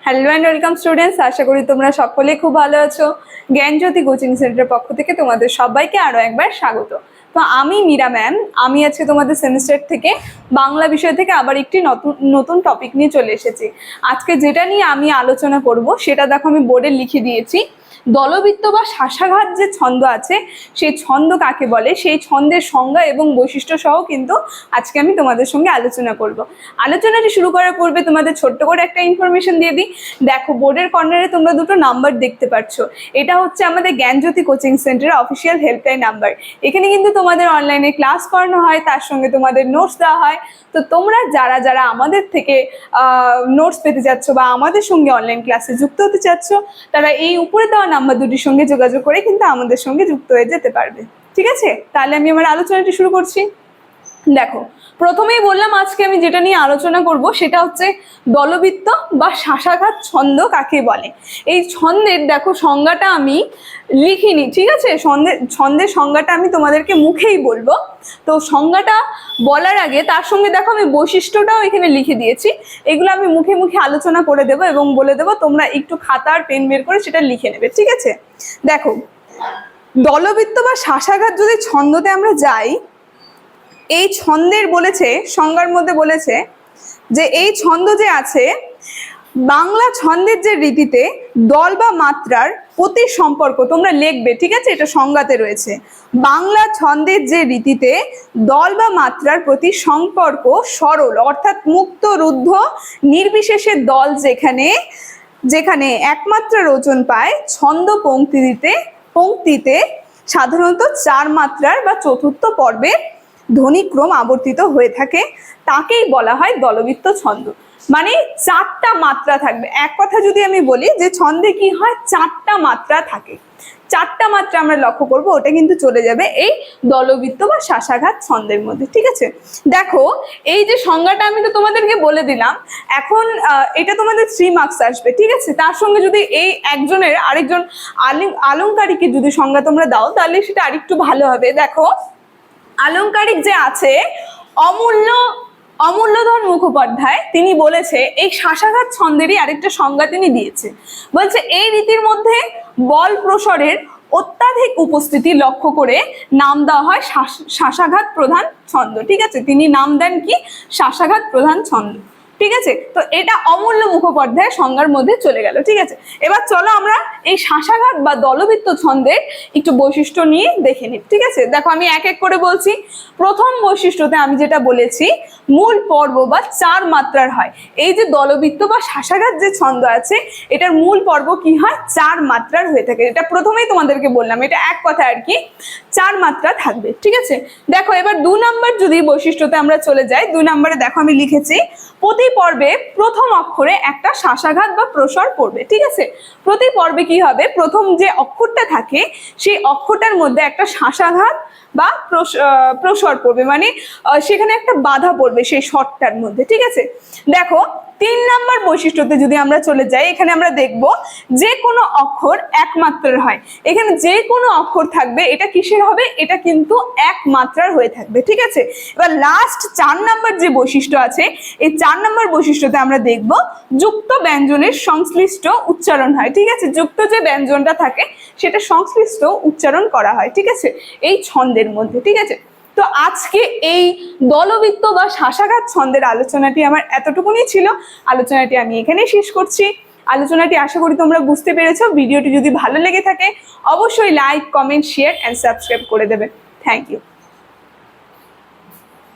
Hello and welcome students, আশা করি তোমরা সকলে খুব ভালো আছো। জ্ঞানজ্যোতি কোচিং সেন্টারের পক্ষ থেকে তোমাদের সবাইকে আরও একবার স্বাগত। তো আমি মীরা ম্যাম, আমি আজকে তোমাদের সেমিস্টার থেকে বাংলা বিষয় থেকে আবার একটি নতুন টপিক নিয়ে চলে এসেছি। আজকে যেটা নিয়ে আমি আলোচনা করব সেটা দেখো আমি বোর্ডে লিখে দিয়েছি। দলবৃত্ত বা শাসাঘাত যে ছন্দ আছে সেই ছন্দ কাকে বলে, সেই ছন্দের সংজ্ঞা এবং বৈশিষ্ট্য সহ কিন্তু আজকে আমি তোমাদের সঙ্গে আলোচনা করব। আলোচনাটি শুরু করার পূর্বে তোমাদের ছোট্ট করে একটা ইনফরমেশন দিয়ে দিই। দেখো বোর্ডের কর্নারে তোমরা দুটো নাম্বার দেখতে পাচ্ছ, এটা হচ্ছে আমাদের জ্ঞানজ্যোতি কোচিং সেন্টারের অফিসিয়াল হেল্পলাইন নাম্বার। এখানে কিন্তু তোমাদের অনলাইনে ক্লাস করানো হয়, তার সঙ্গে তোমাদের নোটস দেওয়া হয়। তো তোমরা যারা যারা আমাদের থেকে নোটস পেতে চাচ্ছ বা আমাদের সঙ্গে অনলাইন ক্লাসে যুক্ত হতে চাচ্ছ, তারা এই উপরে দেওয়া নাম্বার দুটির সঙ্গে যোগাযোগ করে কিন্তু আমাদের সঙ্গে যুক্ত হয়ে যেতে পারবে। ঠিক আছে, তাহলে আমি আমার আলোচনাটি শুরু করছি। দেখো, প্রথমেই বললাম আজকে আমি যেটা নিয়ে আলোচনা করব সেটা হচ্ছে দলবৃত্ত বা শাসাঘাত ছন্দ কাকে বলে। এই ছন্দের দেখো সংজ্ঞাটা আমি লিখিনি, ঠিক আছে? ছন্দের সংজ্ঞাটা আমি তোমাদেরকে মুখেই বলবো। তো সংজ্ঞাটা বলার আগে তার সঙ্গে দেখো আমি বৈশিষ্ট্যটাও এখানে লিখে দিয়েছি। এগুলো আমি মুখে মুখে আলোচনা করে দেবো এবং বলে দেবো, তোমরা একটু খাতা আর পেন বের করে সেটা লিখে নেবে, ঠিক আছে? দেখো, দলবৃত্ত বা শাসাঘাত যদি ছন্দতে আমরা যাই, এই ছন্দের বলেছে সংজ্ঞার মধ্যে বলেছে যে এই ছন্দ যে আছে বাংলা ছন্দের যে রীতিতে দল বা মাত্রার প্রতি সম্পর্ক, তোমরা লিখবে, ঠিক আছে? এটা সংজ্ঞাতে রয়েছে। বাংলা ছন্দের যে রীতিতে দল বা মাত্রার প্রতি সম্পর্ক সরল, অর্থাৎ মুক্ত রুদ্ধ নির্বিশেষে দল যেখানে যেখানে একমাত্রা রোচন পায়, ছন্দ পংক্তিতে সাধারণত 4 মাত্রার বা চতুর্থ পর্বের ধ্বনিক্রম আবর্তিত হয়ে থাকে, তাকেই বলা হয় দলবৃত্ত ছন্দ। মানে 4টা মাত্রা থাকবে। এক কথা যদি আমি বলি যে ছন্দে কি হয়, 4টা মাত্রা থাকে। 4টা মাত্রা আমরা লক্ষ্য করব, ওটা কিন্তু চলে যাবে এই দলবৃত্ত বা শাসাঘাত ছন্দের মধ্যে, ঠিক আছে? দেখো, এই যে সংজ্ঞাটা আমি তো তোমাদেরকে বলে দিলাম, এখন এটা তোমাদের 3 মার্কস আসবে, ঠিক আছে? তার সঙ্গে যদি এই একজনের আরেকজন আলংকারিকের যদি সংজ্ঞা তোমরা দাও, তাহলে সেটা আরেকটু ভালো হবে। দেখো, আলংকারিক যে আছে অমূল্যধন মুখোপাধ্যায়, তিনি বলেছে এই শাসাঘাত ছন্দেরই আরেকটা সংজ্ঞা তিনি দিয়েছে। বলছে এই রীতির মধ্যে বল প্রসরের অত্যাধিক উপস্থিতি লক্ষ্য করে নাম দেওয়া হয় শাসাঘাত প্রধান ছন্দ, ঠিক আছে? তিনি নাম দেন কি, শাসাঘাত প্রধান ছন্দ, ঠিক আছে? তো এটা অমূল্য মুখোপাধ্যায়ের সংজ্ঞার মধ্যে চলে গেল, ঠিক আছে? এবার চলো আমরা এই শাসাঘাত বা দলবৃত্ত ছন্দের একটু বৈশিষ্ট্য নিয়ে দেখে নিই, ঠিক আছে? দেখো, আমি এক এক করে বলছি। প্রথম বৈশিষ্ট্যতে আমি যেটা বলেছি, মূল পর্ব বা 4 মাত্রার হয়। এই যে দলবৃত্ত বা শাসাঘাত যে ছন্দ আছে, এটার মূল পর্ব কি হয়, 4 মাত্রার হয়ে থাকে। এটা প্রথমেই তোমাদেরকে বললাম, এটা এক কথা আর কি, 4 মাত্রা থাকবে, ঠিক আছে? দেখো, এবার 2 নাম্বার যদি বৈশিষ্ট্যতে আমরা চলে যাই, 2 নম্বরে দেখো আমি লিখেছি প্রতি পর্বে প্রথম অক্ষরে একটা শাসাঘাত বা প্রসর পড়বে, ঠিক আছে? প্রতি পর্বে কি হবে, প্রথম যে অক্ষরটা থাকে সেই অক্ষরটার মধ্যে একটা শাসাঘাত বা প্রসর পড়বে, মানে সেখানে একটা বাধা পড়বে সেই স্বরটার মধ্যে, ঠিক আছে? দেখো, 3 নাম্বার বৈশিষ্ট্যতে যদি আমরা চলে যাই, এখানে আমরা দেখব যে কোনো অক্ষর এক মাত্রার হয়। এখানে যে কোনো অক্ষর থাকবে, এটা কিসের হবে, এটা কিন্তু এক মাত্রার হয়ে থাকবে, ঠিক আছে? এবার লাস্ট 4 নাম্বার যে বৈশিষ্ট্য আছে, এই 4 নাম্বার বৈশিষ্ট্যতে আমরা দেখব যুক্ত ব্যঞ্জনের সংশ্লিষ্ট উচ্চারণ হয়, ঠিক আছে? যুক্ত যে ব্যঞ্জনটা থাকে সেটা সংশ্লিষ্ট উচ্চারণ করা হয়, ঠিক আছে, এই ছন্দের মধ্যে, ঠিক আছে? তো আজকে এই দলবৃত্ত বা শাসাঘাত ছন্দের আলোচনাটি আমার এতটুকুনি ছিল। আলোচনাটি আমি এখানেই শেষ করছি। আলোচনাটি আশা করি তোমরা বুঝতে পেরেছো। ভিডিওটি যদি ভালো লেগে থাকে অবশ্যই like, comment, share and subscribe করে দেবে। Thank you.